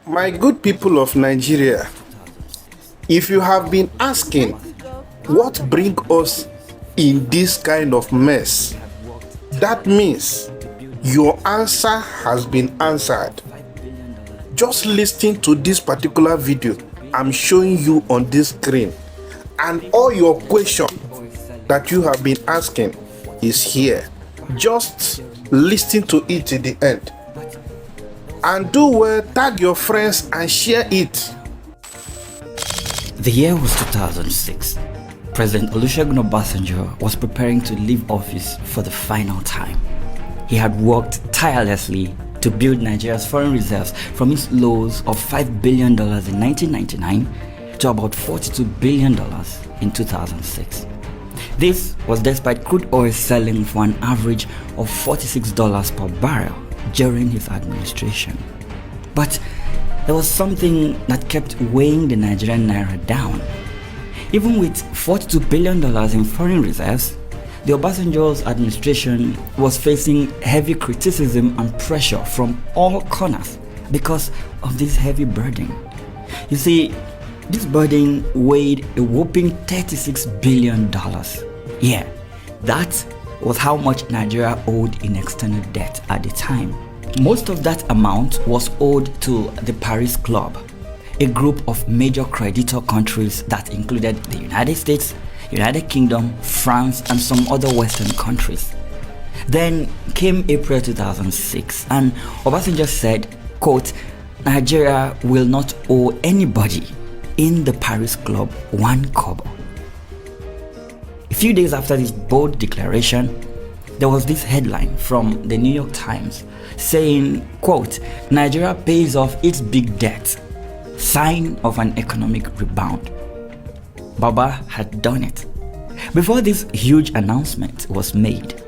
My good people of Nigeria, if you have been asking what brings us in this kind of mess, that means your answer has been answered. Just listen to this particular video I'm showing you on this screen, and all your questions that you have been asking is here. Just listen to it to the end. And do well, tag your friends and share it. The year was 2006. President Olusegun Obasanjo was preparing to leave office for the final time. He had worked tirelessly to build Nigeria's foreign reserves from its lows of $5 billion in 1999 to about $42 billion in 2006. This was despite crude oil selling for an average of $46 per barrel during his administration. But there was something that kept weighing the Nigerian naira down. Even with $42 billion in foreign reserves, the Obasanjo's administration was facing heavy criticism and pressure from all corners because of this heavy burden. You see, this burden weighed a whopping $36 billion. Yeah, that was how much Nigeria owed in external debt at the time. Most of that amount was owed to the Paris Club, a group of major creditor countries that included the United States, United Kingdom, France, and some other Western countries. Then came April 2006, and Obasanjo said, quote, "Nigeria will not owe anybody in the Paris Club one kobo." A few days after this bold declaration, there was this headline from the New York Times saying, quote, "Nigeria pays off its big debt, sign of an economic rebound." Baba had done it. Before this huge announcement was made,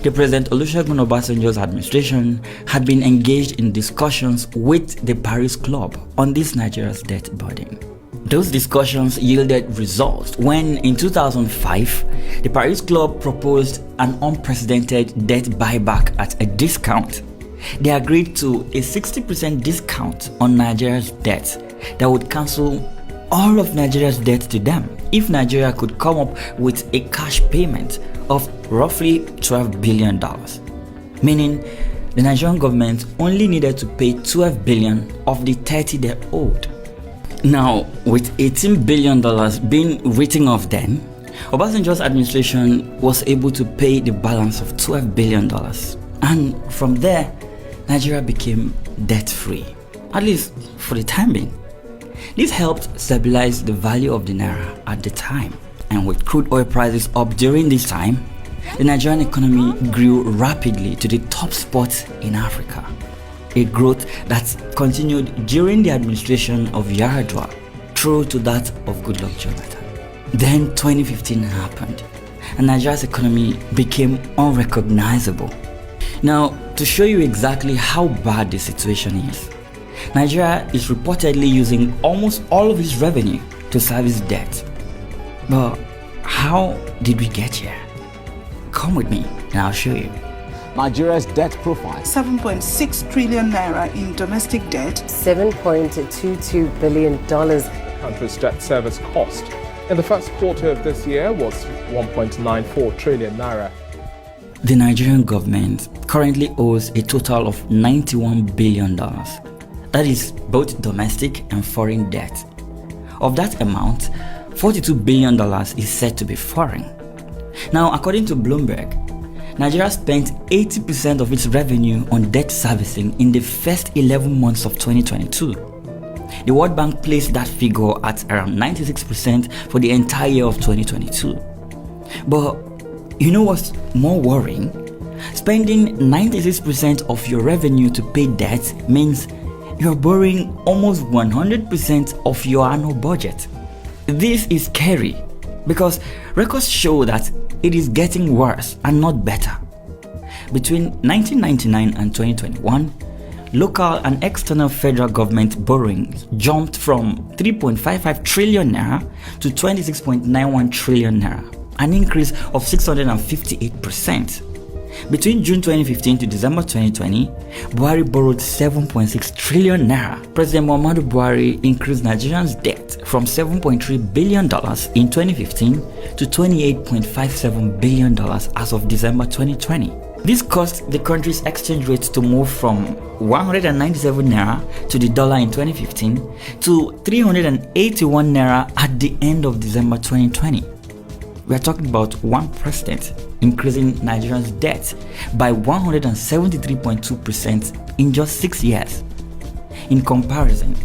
the President Olusegun Obasanjo's administration had been engaged in discussions with the Paris Club on this Nigeria's debt burden. Those discussions yielded results when, in 2005, the Paris Club proposed an unprecedented debt buyback at a discount. They agreed to a 60% discount on Nigeria's debt that would cancel all of Nigeria's debt to them if Nigeria could come up with a cash payment of roughly $12 billion. Meaning, the Nigerian government only needed to pay $12 billion of the $30 they owed. Now, with $18 billion being written off then, Obasanjo's administration was able to pay the balance of $12 billion. And from there, Nigeria became debt-free, at least for the time being. This helped stabilize the value of the naira at the time. And with crude oil prices up during this time, the Nigerian economy grew rapidly to the top spot in Africa. A growth that continued during the administration of Yar'Adua through to that of Goodluck Jonathan. Then 2015 happened, and Nigeria's economy became unrecognizable. Now, to show you exactly how bad the situation is, Nigeria is reportedly using almost all of its revenue to service debt. But how did we get here? Come with me and I'll show you. Nigeria's debt profile. 7.6 trillion naira in domestic debt. $7.22 billion. Country's debt service cost in the first quarter of this year was 1.94 trillion naira. The Nigerian government currently owes a total of $91 billion. That is both domestic and foreign debt. Of that amount, $42 billion is said to be foreign. Now, according to Bloomberg, Nigeria spent 80% of its revenue on debt servicing in the first 11 months of 2022. The World Bank placed that figure at around 96% for the entire year of 2022. But you know what's more worrying? Spending 96% of your revenue to pay debt means you're borrowing almost 100% of your annual budget. This is scary because records show that it is getting worse and not better. Between 1999 and 2021, local and external federal government borrowings jumped from 3.55 trillion naira to 26.91 trillion naira, an increase of 658%. Between June 2015 to December 2020, Buhari borrowed 7.6 trillion naira. President Muhammadu Buhari increased Nigerians' debt from $7.3 billion in 2015 to $28.57 billion as of December 2020. This caused the country's exchange rate to move from 197 naira to the dollar in 2015 to 381 naira at the end of December 2020. We are talking about one president increasing Nigerians' debt by 173.2% in just 6 years. In comparison,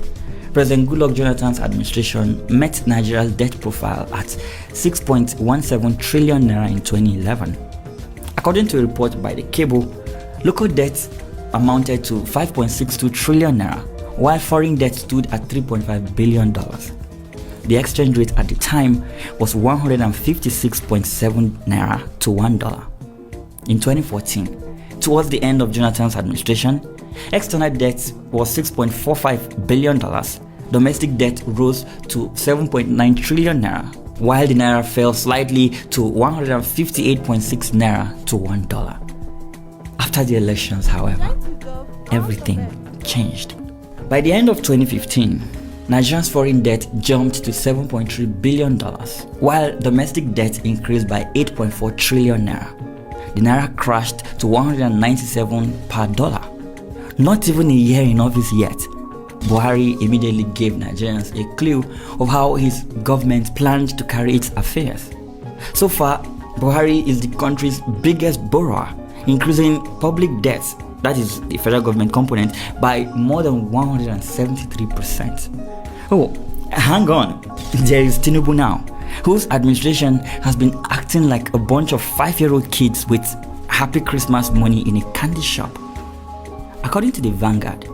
President Goodluck Jonathan's administration met Nigeria's debt profile at 6.17 trillion naira in 2011. According to a report by The Cable, local debt amounted to 5.62 trillion naira, while foreign debt stood at $3.5 billion. The exchange rate at the time was 156.7 naira to $1. In 2014, towards the end of Jonathan's administration, external debt was $6.45 billion. Domestic debt rose to 7.9 trillion naira, while the naira fell slightly to 158.6 naira to $1. After the elections, however, everything changed. By the end of 2015, Nigeria's foreign debt jumped to $7.3 billion, while domestic debt increased by 8.4 trillion naira. The naira crashed to 197 per dollar. Not even a year in office yet, Buhari immediately gave Nigerians a clue of how his government planned to carry its affairs. So far, Buhari is the country's biggest borrower, increasing public debts, that is the federal government component, by more than 173%. Oh, hang on, there is Tinubu now, whose administration has been acting like a bunch of 5-year-old kids with Happy Christmas money in a candy shop. According to the Vanguard,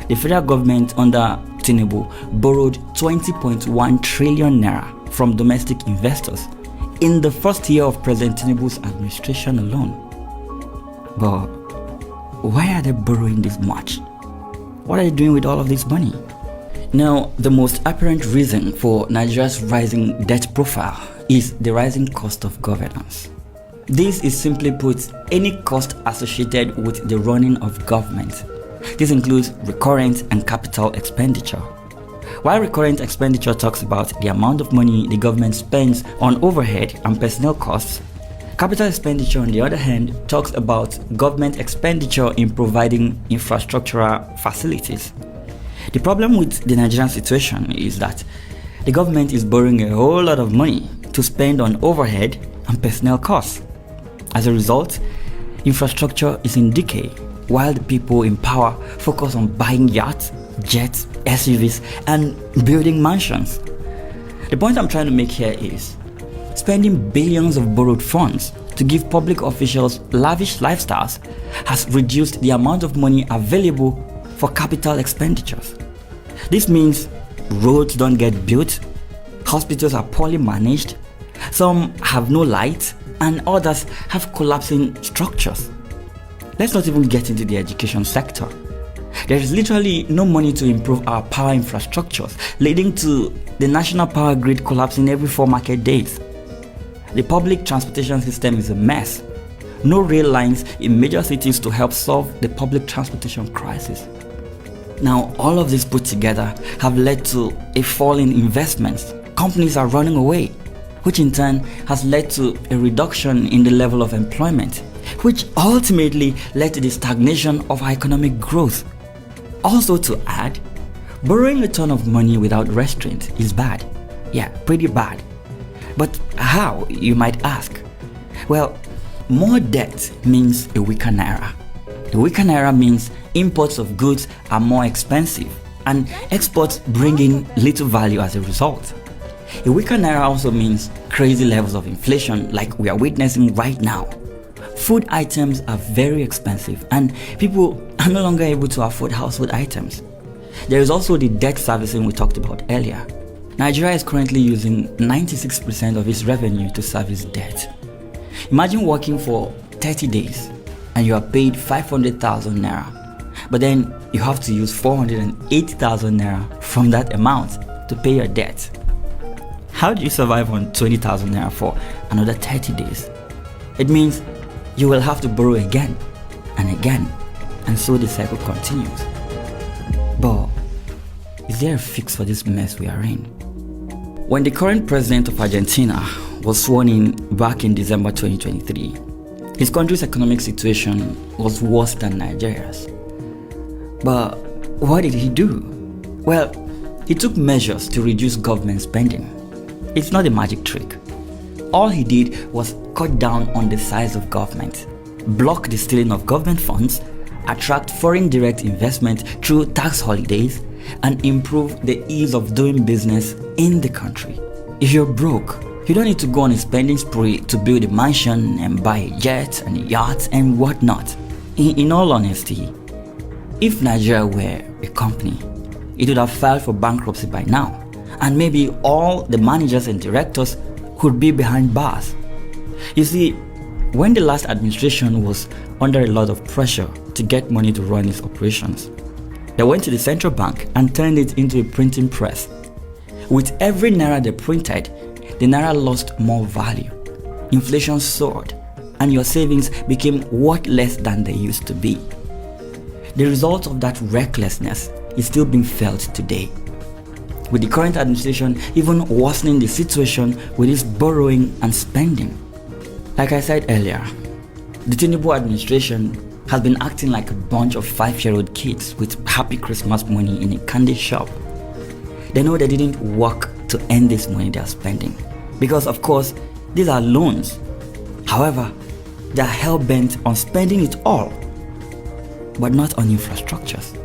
the federal government under Tinubu borrowed 20.1 trillion naira from domestic investors in the first year of President Tinubu's administration alone. But why are they borrowing this much? What are they doing with all of this money? Now, the most apparent reason for Nigeria's rising debt profile is the rising cost of governance. This is simply put any cost associated with the running of government. This includes recurrent and capital expenditure. While recurrent expenditure talks about the amount of money the government spends on overhead and personnel costs, capital expenditure, on the other hand, talks about government expenditure in providing infrastructural facilities. The problem with the Nigerian situation is that the government is borrowing a whole lot of money to spend on overhead and personnel costs. As a result, infrastructure is in decay, while the people in power focus on buying yachts, jets, SUVs, and building mansions. The point I'm trying to make here is spending billions of borrowed funds to give public officials lavish lifestyles has reduced the amount of money available for capital expenditures. This means roads don't get built, hospitals are poorly managed, some have no light, and others have collapsing structures. Let's not even get into the education sector. There is literally no money to improve our power infrastructures, leading to the national power grid collapsing every 4 market days. The public transportation system is a mess. No rail lines in major cities to help solve the public transportation crisis. Now, all of this put together have led to a fall in investments. Companies are running away, which in turn has led to a reduction in the level of employment, which ultimately led to the stagnation of our economic growth. Also to add, borrowing a ton of money without restraint is bad. Yeah, pretty bad. But how, you might ask? Well, more debt means a weaker naira. A weaker naira means imports of goods are more expensive and exports bring in little value as a result. A weaker naira also means crazy levels of inflation like we are witnessing right now. Food items are very expensive and people are no longer able to afford household items. There is also the debt servicing we talked about earlier. Nigeria is currently using 96% of its revenue to service debt. Imagine working for 30 days and you are paid 500,000 naira, but then you have to use 480,000 naira from that amount to pay your debt. How do you survive on 20,000 naira for another 30 days? It means you will have to borrow again and again, and so the cycle continues. But is there a fix for this mess we are in? When the current president of Argentina was sworn in back in December 2023, his country's economic situation was worse than Nigeria's. But what did he do? Well, he took measures to reduce government spending. It's not a magic trick. All he did was cut down on the size of government, block the stealing of government funds, attract foreign direct investment through tax holidays, and improve the ease of doing business in the country. If you're broke, you don't need to go on a spending spree to build a mansion and buy a jet and a yacht and whatnot. In all honesty, if Nigeria were a company, it would have filed for bankruptcy by now, and maybe all the managers and directors could be behind bars. You see, when the last administration was under a lot of pressure to get money to run its operations, they went to the central bank and turned it into a printing press. With every naira they printed, the naira lost more value. Inflation soared, and your savings became worth less than they used to be. The result of that recklessness is still being felt today, with the current administration even worsening the situation with its borrowing and spending. Like I said earlier, the Tinubu administration has been acting like a bunch of 5-year-old kids with happy Christmas money in a candy shop. They know they didn't work to earn this money they are spending, because of course these are loans. However, they are hell-bent on spending it all, but not on infrastructures,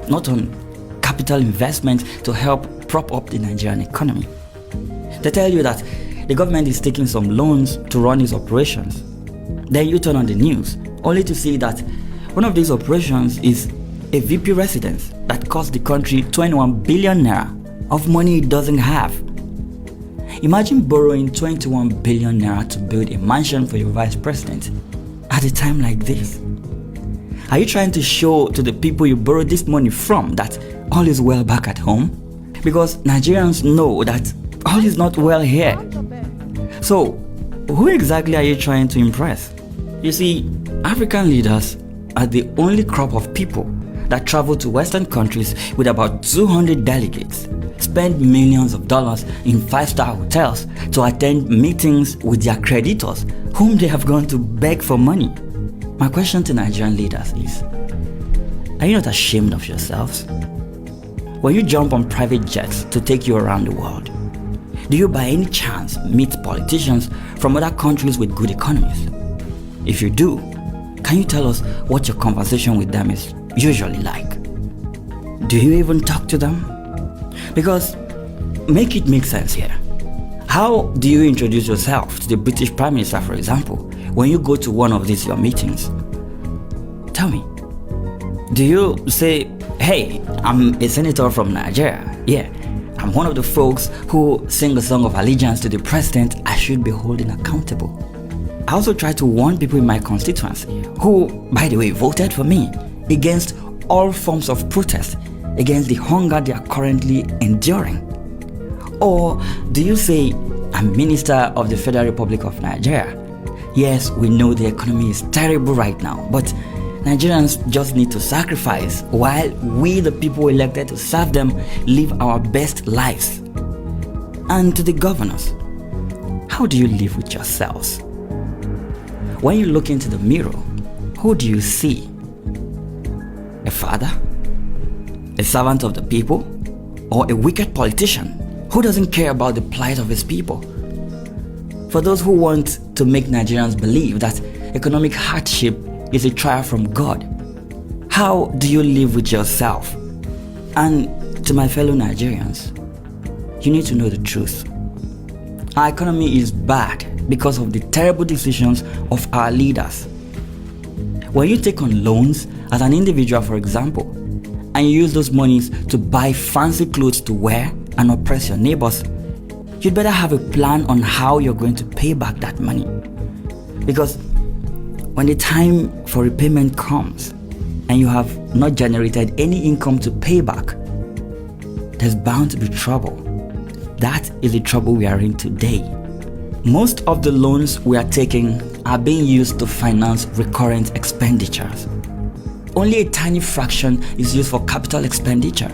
not on capital investment to help prop up the Nigerian economy. They tell you that the government is taking some loans to run its operations. Then you turn on the news only to see that one of these operations is a VP residence that cost the country 21 billion naira of money it doesn't have. Imagine borrowing 21 billion naira to build a mansion for your vice president at a time like this. Are you trying to show to the people you borrowed this money from that all is well back at home? Because Nigerians know that all is not well here. So, who exactly are you trying to impress? You see, African leaders are the only crop of people that travel to Western countries with about 200 delegates, spend millions of dollars in 5-star hotels to attend meetings with their creditors whom they have gone to beg for money. My question to Nigerian leaders is, are you not ashamed of yourselves? When you jump on private jets to take you around the world, do you by any chance meet politicians from other countries with good economies? If you do, can you tell us what your conversation with them is usually like? Do you even talk to them? Because make it make sense here. How do you introduce yourself to the British Prime Minister, for example, when you go to one of these your meetings? Tell me. Do you say, hey, I'm a senator from Nigeria. Yeah, I'm one of the folks who sing a song of allegiance to the president I should be holding accountable. I also try to warn people in my constituency who, by the way, voted for me against all forms of protest against the hunger they are currently enduring. Or do you say, I'm Minister of the Federal Republic of Nigeria? Yes, we know the economy is terrible right now, but Nigerians just need to sacrifice while we, the people elected to serve them, live our best lives. And to the governors, how do you live with yourselves? When you look into the mirror, who do you see? A father? A servant of the people? Or a wicked politician who doesn't care about the plight of his people? For those who want to make Nigerians believe that economic hardship is a trial from God, how do you live with yourself? And to my fellow Nigerians, you need to know the truth. Our economy is bad because of the terrible decisions of our leaders. When you take on loans as an individual, for example, and you use those monies to buy fancy clothes to wear and oppress your neighbors, you'd better have a plan on how you're going to pay back that money. Because when the time for repayment comes and you have not generated any income to pay back, there's bound to be trouble. That is the trouble we are in today. Most of the loans we are taking are being used to finance recurrent expenditures. Only a tiny fraction is used for capital expenditure.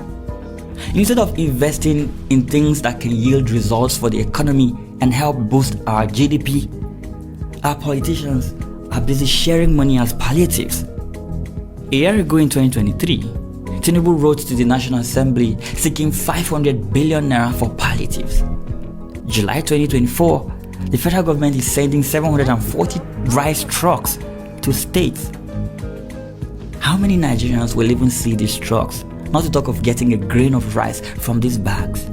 Instead of investing in things that can yield results for the economy and help boost our GDP, our politicians are busy sharing money as palliatives. A year ago in 2023, Tinubu wrote to the National Assembly seeking 500 billion naira for palliatives. July 2024, the federal government is sending 740 rice trucks to states. How many Nigerians will even see these trucks, not to talk of getting a grain of rice from these bags?